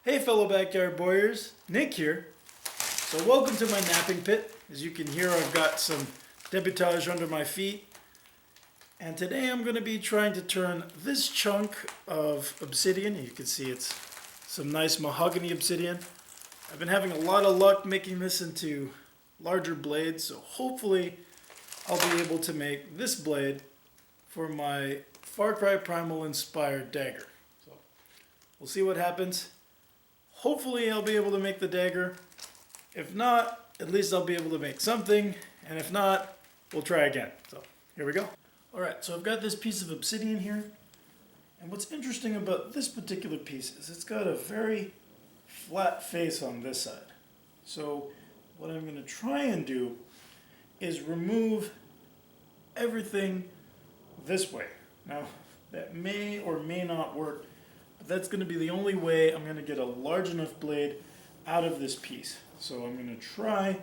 Hey fellow backyard warriors, Nick here. So welcome to my napping pit. As you can hear, I've got some debutage under my feet. And today I'm going to be trying to turn this chunk of obsidian. You can see it's some nice mahogany obsidian. I've been having a lot of luck making this into larger blades, so hopefully I'll be able to make this blade for my Far Cry Primal inspired dagger. So we'll see what happens. Hopefully I'll be able to make the dagger. If not, at least I'll be able to make something. And if not, we'll try again. So here we go. Alright, so I've got this piece of obsidian here. And what's interesting about this particular piece is it's got a very flat face on this side. So what I'm going to try and do is remove everything this way. Now, that may or may not work. That's going to be the only way I'm going to get a large enough blade out of this piece. So I'm going to try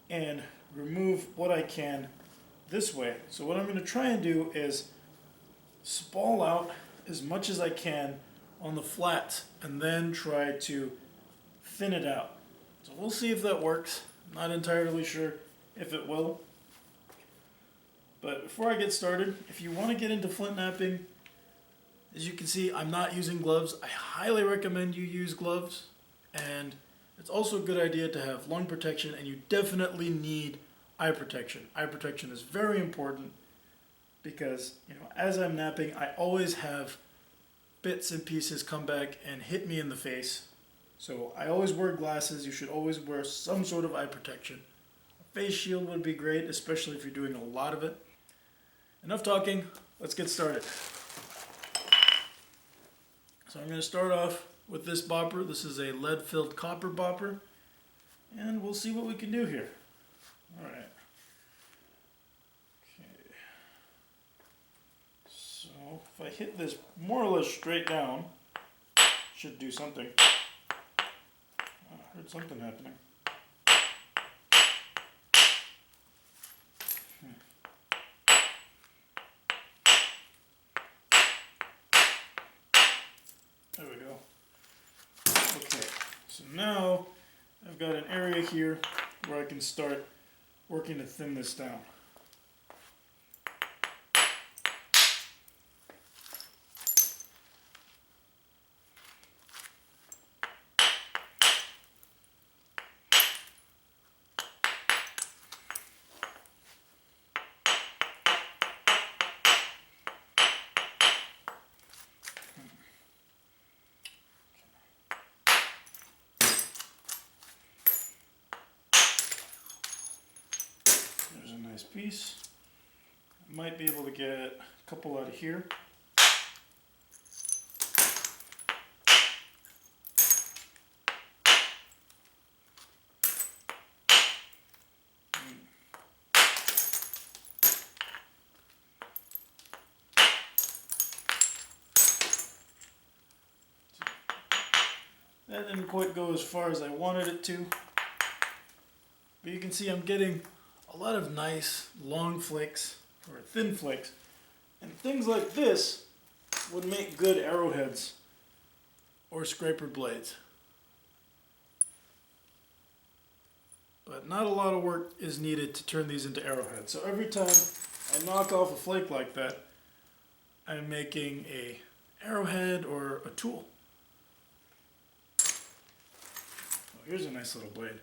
and remove what I can this way. So what I'm going to try and do is spall out as much as I can on the flats and then try to thin it out. So we'll see if that works. Not entirely sure if it will. But before I get started, if you want to get into flint knapping, as you can see, I'm not using gloves. I highly recommend you use gloves, and it's also a good idea to have lung protection, and you definitely need eye protection. Eye protection is very important because, as I'm napping, I always have bits and pieces come back and hit me in the face. So I always wear glasses. You should always wear some sort of eye protection. A face shield would be great, especially if you're doing a lot of it. Enough talking, let's get started. So I'm going to start off with this bopper. This is a lead-filled copper bopper, and we'll see what we can do here. All right. Okay. So if I hit this more or less straight down, should do something. I heard something happening. There we go. Okay, so now I've got an area here where I can start working to thin this down. There's a nice piece. I might be able to get a couple out of here. That didn't quite go as far as I wanted it to. But you can see I'm getting a lot of nice long flakes, or thin flakes, and things like this would make good arrowheads or scraper blades. But not a lot of work is needed to turn these into arrowheads. So every time I knock off a flake like that, I'm making a arrowhead or a tool. Oh, here's a nice little blade.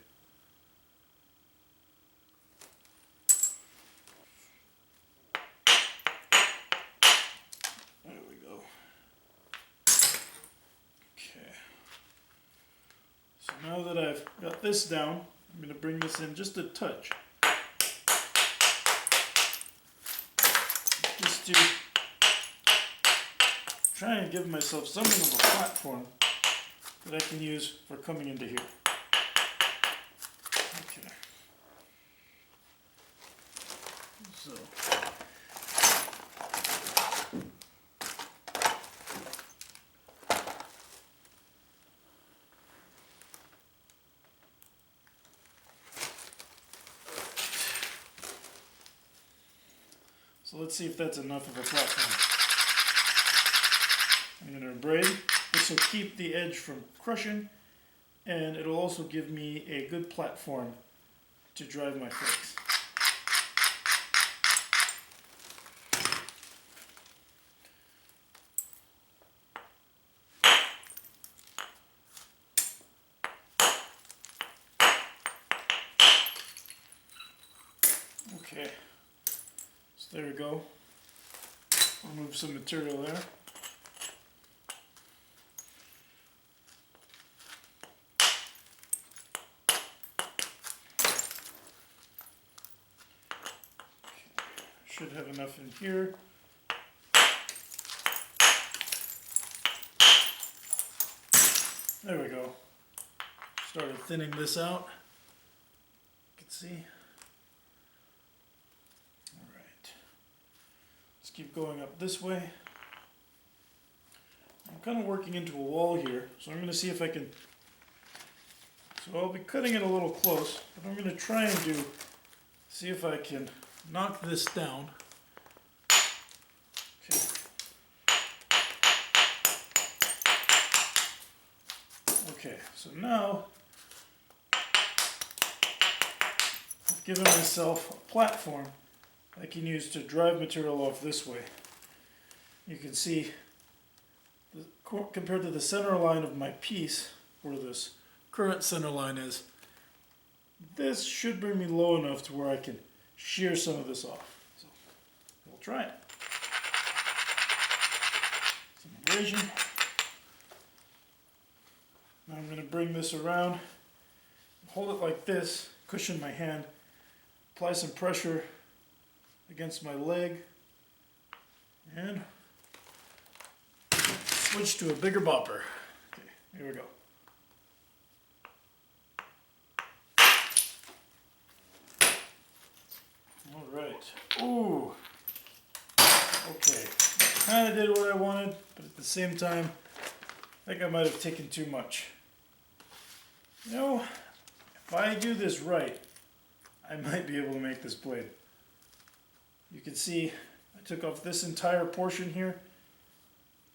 Now that I've got this down, I'm going to bring this in just a touch. Just to try and give myself something of a platform that I can use for coming into here. Okay. So. So let's see if that's enough of a platform. I'm going to braid. This will keep the edge from crushing, and it'll also give me a good platform to drive my flakes. Okay, so there we go. Remove some material there. Should have enough in here. There we go. Started thinning this out. You can see. Alright. Let's keep going up this way. I'm kind of working into a wall here, so I'm going to see if I can... So I'll be cutting it a little close, but I'm going to try and see if I can knock this down. Okay. Okay, so now I've given myself a platform I can use to drive material off this way. You can see, compared to the center line of my piece, where this current center line is, this should bring me low enough to where I can shear some of this off. So we'll try it. Some abrasion. Now I'm going to bring this around, hold it like this, cushion my hand, apply some pressure against my leg, and switch to a bigger bopper. Okay, here we go. Alright. Ooh. Okay. Kind of did what I wanted, but at the same time, I think I might have taken too much. You know, if I do this right, I might be able to make this blade. You can see I took off this entire portion here,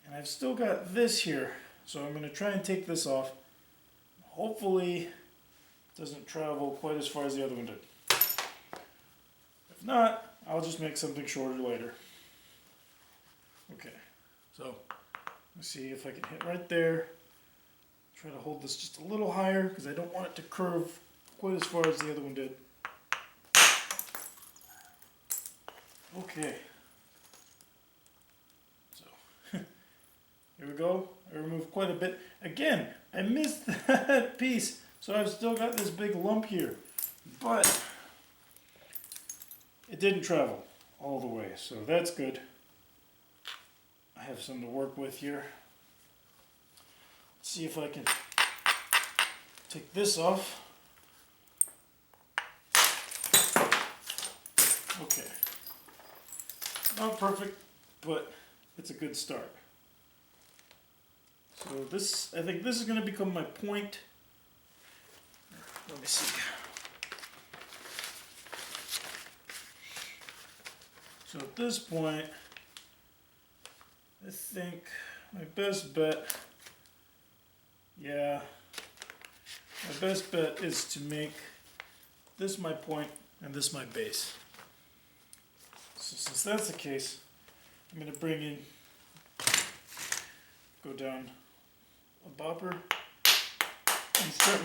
and I've still got this here, so I'm going to try and take this off. Hopefully it doesn't travel quite as far as the other one did. If not, I'll just make something shorter later. Okay, so let's see if I can hit right there. Try to hold this just a little higher because I don't want it to curve quite as far as the other one did. Okay. So, here we go. I removed quite a bit. Again, I missed that piece, so I've still got this big lump here. But it didn't travel all the way, so that's good. I have some to work with here. Let's see if I can take this off. Okay. Not perfect, but it's a good start. So this, I think this is going to become my point. Let me see. So at this point, I think my best bet, my best bet is to make this my point and this my base. So since that's the case, I'm going to bring in, go down a bopper and start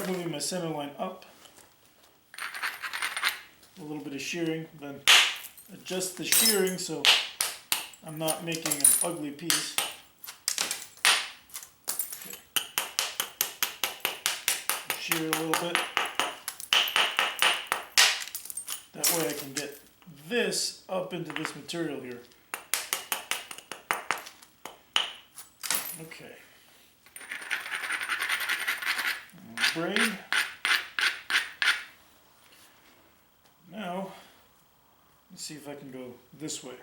moving my center line up. A little bit of shearing, then adjust the shearing so I'm not making an ugly piece. Okay. Shear a little bit. That way I can get this up into this material here. Okay. Braid. Now, let's see if I can go this way.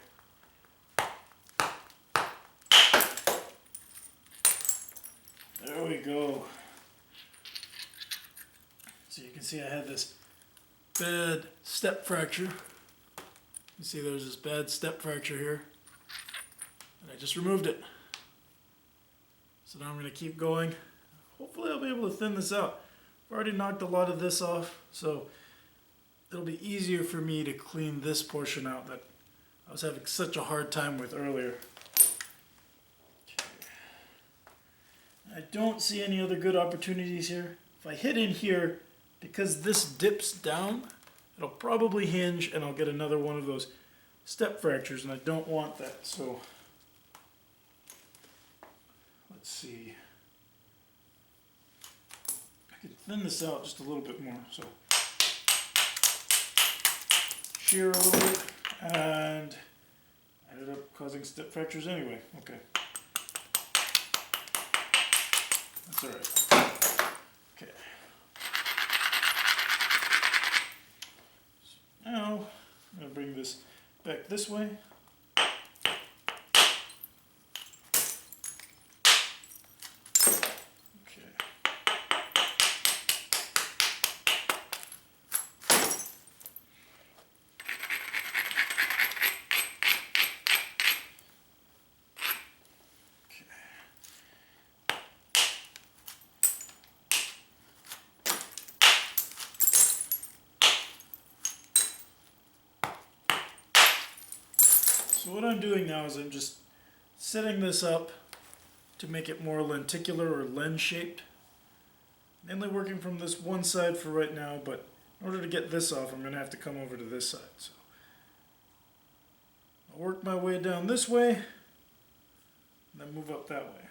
There we go. So you can see I had this bad step fracture. You see there's this bad step fracture here. and I just removed it. So now I'm going to keep going. Hopefully I'll be able to thin this out. I've already knocked a lot of this off, so it'll be easier for me to clean this portion out that I was having such a hard time with earlier. Okay. I don't see any other good opportunities here. If I hit in here, because this dips down, it'll probably hinge and I'll get another one of those step fractures, and I don't want that. So let's see. I can thin this out just a little bit more. So shear a little bit, and I ended up causing step fractures anyway. Okay. That's alright. Okay. So now I'm going to bring this back this way. So what I'm doing now is I'm just setting this up to make it more lenticular or lens shaped. Mainly working from this one side for right now, but in order to get this off, I'm going to have to come over to this side. So I'll work my way down this way, and then move up that way.